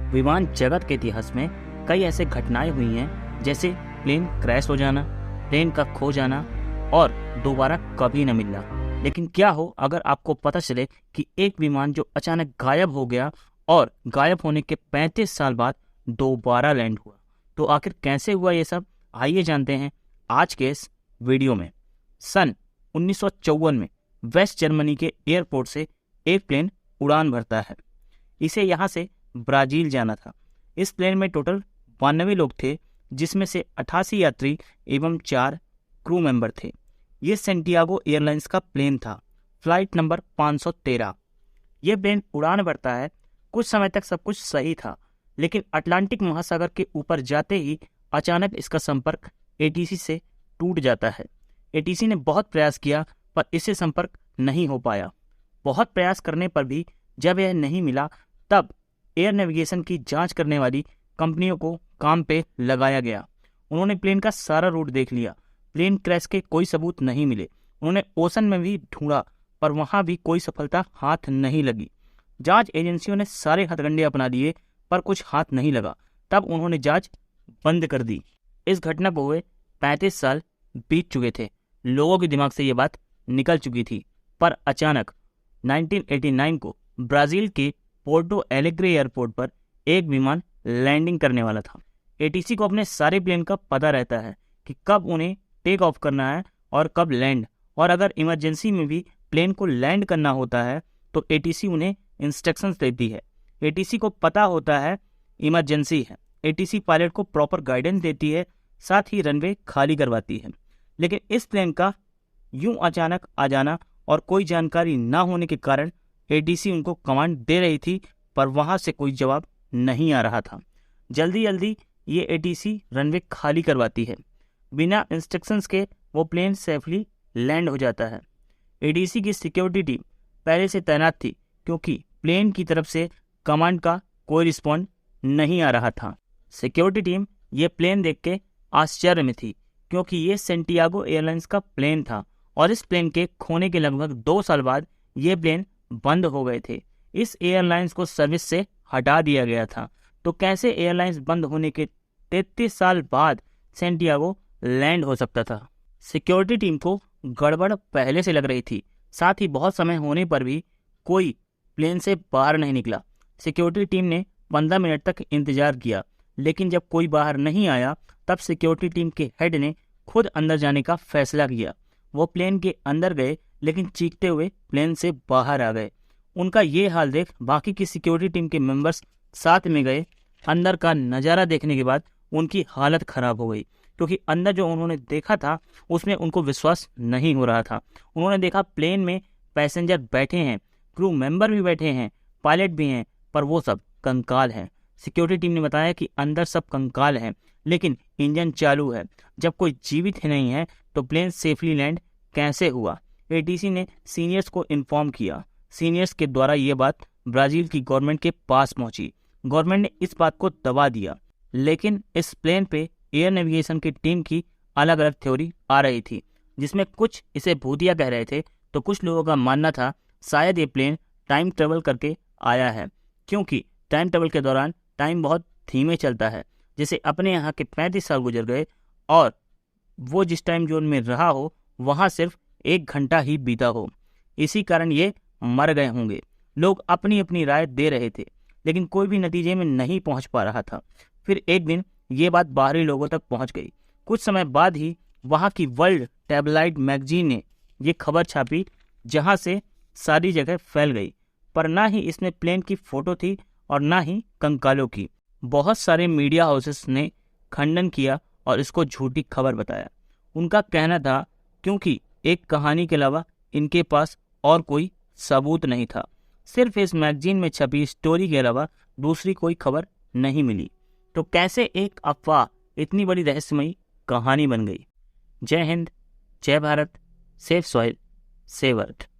विमान जगत के इतिहास में कई ऐसे घटनाएं हुई हैं, जैसे प्लेन क्रैश हो जाना, प्लेन का खो जाना और दोबारा कभी न मिलना। लेकिन क्या हो अगर आपको पता चले कि एक विमान जो अचानक गायब हो गया और गायब होने के 35 साल बाद दोबारा लैंड हुआ। तो आखिर कैसे हुआ ये सब, आइए जानते हैं आज के इस वीडियो में। सन 1954 में वेस्ट जर्मनी के एयरपोर्ट से एक प्लेन उड़ान भरता है। इसे यहाँ से ब्राजील जाना था। इस प्लेन में टोटल 92 लोग थे, जिसमें से 88 यात्री एवं 4 क्रू मेंबर थे। ये सेंटियागो एयरलाइंस का प्लेन था, फ्लाइट नंबर 513। यह प्लेन उड़ान भरता है। कुछ समय तक सब कुछ सही था, लेकिन अटलांटिक महासागर के ऊपर जाते ही अचानक इसका संपर्क एटीसी से टूट जाता है। एटीसी ने बहुत प्रयास किया पर इससे संपर्क नहीं हो पाया। बहुत प्रयास करने पर भी जब यह नहीं मिला, तब एयर नेविगेशन की जांच करने वाली कंपनियों को काम पे लगाया गया। उन्होंने प्लेन का सारा रूट देख लिया। प्लेन क्रैश के कोई सबूत नहीं मिले। उन्होंने ओशन में भी ढूंढा, पर वहां भी कोई सफलता हाथ नहीं लगी। जांच एजेंसियों ने सारे हथकंडे अपना लिए, पर कुछ हाथ नहीं लगा। तब उन्होंने जांच बंद कर दी। इस घटना को हुए 35 साल बीत चुके थे। लोगों के दिमाग से ये बात निकल चुकी थी। पर अचानक 1989 को ब्राजील के पोर्टो एलेग्रे एयरपोर्ट पर एक विमान लैंडिंग करने वाला था। एटीसी को अपने सारे प्लेन का पता रहता है कि कब उन्हें टेक ऑफ करना है और कब लैंड, और अगर इमरजेंसी में भी प्लेन को लैंड करना होता है तो एटीसी उन्हें इंस्ट्रक्शंस देती है। एटीसी को पता होता है इमरजेंसी है। एटीसी पायलट को प्रॉपर गाइडेंस देती है, साथ ही रनवे खाली करवाती है। लेकिन इस प्लेन का यूं अचानक आ जाना और कोई जानकारी ना होने के कारण एटीसी उनको कमांड दे रही थी, पर वहां से कोई जवाब नहीं आ रहा था। जल्दी जल्दी ये एटीसी रनवे खाली करवाती है। बिना इंस्ट्रक्शंस के वो प्लेन सेफली लैंड हो जाता है। एटीसी की सिक्योरिटी टीम पहले से तैनात थी, क्योंकि प्लेन की तरफ से कमांड का कोई रिस्पॉन्ड नहीं आ रहा था। सिक्योरिटी टीम ये प्लेन देख के आश्चर्य में थी, क्योंकि ये सेंटियागो एयरलाइंस का प्लेन था और इस प्लेन के खोने के लगभग 2 साल बाद ये प्लेन बंद हो गए थे। इस एयरलाइंस को सर्विस से हटा दिया गया था। तो कैसे एयरलाइंस बंद होने के 33 साल बाद सेंटियागो लैंड हो सकता था? सिक्योरिटी टीम को गड़बड़ पहले से लग रही थी। साथ ही बहुत समय होने पर भी कोई प्लेन से बाहर नहीं निकला। सिक्योरिटी टीम ने 15 मिनट तक इंतजार किया, लेकिन जब कोई बाहर नहीं आया, तब सिक्योरिटी टीम के हेड ने खुद अंदर जाने का फैसला किया। वो प्लेन के अंदर गए, लेकिन चीखते हुए प्लेन से बाहर आ गए। उनका ये हाल देख बाकी की सिक्योरिटी टीम के मेंबर्स साथ में गए। अंदर का नज़ारा देखने के बाद उनकी हालत खराब हो गई, क्योंकि अंदर जो उन्होंने देखा था उसमें उनको विश्वास नहीं हो रहा था। उन्होंने देखा प्लेन में पैसेंजर बैठे हैं, क्रू मेंबर भी बैठे हैं, पायलट भी हैं, पर वो सब कंकाल हैं। सिक्योरिटी टीम ने बताया कि अंदर सब कंकाल हैं, लेकिन इंजन चालू है। जब कोई जीवित नहीं है तो प्लेन सेफली लैंड कैसे हुआ? एटीसी ने सीनियर्स को इन्फॉर्म किया। सीनियर्स के द्वारा ये बात ब्राजील की गवर्नमेंट के पास पहुंची। गवर्नमेंट ने इस बात को दबा दिया, लेकिन इस प्लेन पे एयर नेविगेशन की टीम की अलग अलग थ्योरी आ रही थी, जिसमें कुछ इसे भूतिया कह रहे थे, तो कुछ लोगों का मानना था शायद ये प्लेन टाइम ट्रेवल करके आया है, क्योंकि टाइम ट्रेवल के दौरान टाइम बहुत धीमे चलता है। जैसे अपने यहाँ के 35 साल गुजर गए और वो जिस टाइम जोन में रहा हो वहाँ सिर्फ 1 घंटा ही बीता हो। इसी कारण ये मर गए होंगे। लोग अपनी अपनी राय दे रहे थे, लेकिन कोई भी नतीजे में नहीं पहुंच पा रहा था। फिर एक दिन ये बात बाहरी लोगों तक पहुंच गई। कुछ समय बाद ही वहाँ की वर्ल्ड टैबलाइड मैगजीन ने ये खबर छापी, जहाँ से सारी जगह फैल गई। पर ना ही इसमें प्लेन की फोटो थी और ना ही कंकालों की। बहुत सारे मीडिया हाउसेस ने खंडन किया और इसको झूठी खबर बताया। उनका कहना था क्योंकि एक कहानी के अलावा इनके पास और कोई सबूत नहीं था। सिर्फ इस मैगजीन में छपी स्टोरी के अलावा दूसरी कोई खबर नहीं मिली। तो कैसे एक अफवाह इतनी बड़ी रहस्यमयी कहानी बन गई? जय हिंद, जय Bharat, safe soil, save earth.